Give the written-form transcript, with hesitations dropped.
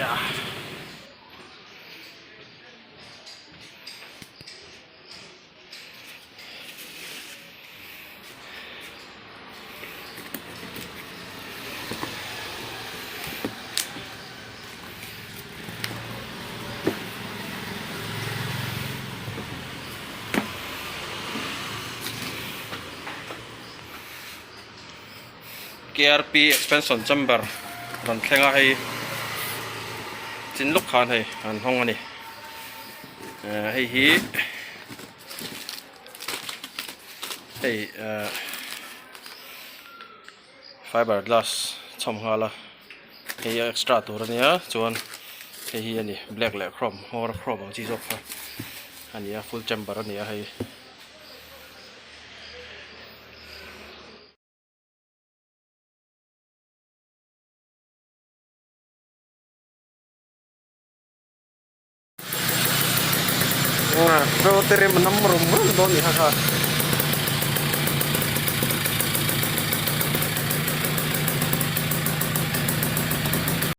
Yeah. KRP expansion chamber ran thlenga hei chin luk khan hei an hong ani hei hi hei fiberglass chom hala hei extra tur ania chuan hei hi ani black le chrome or chrome ang chi jok kha ania full chamber ania hei so tere manam rum don ni ha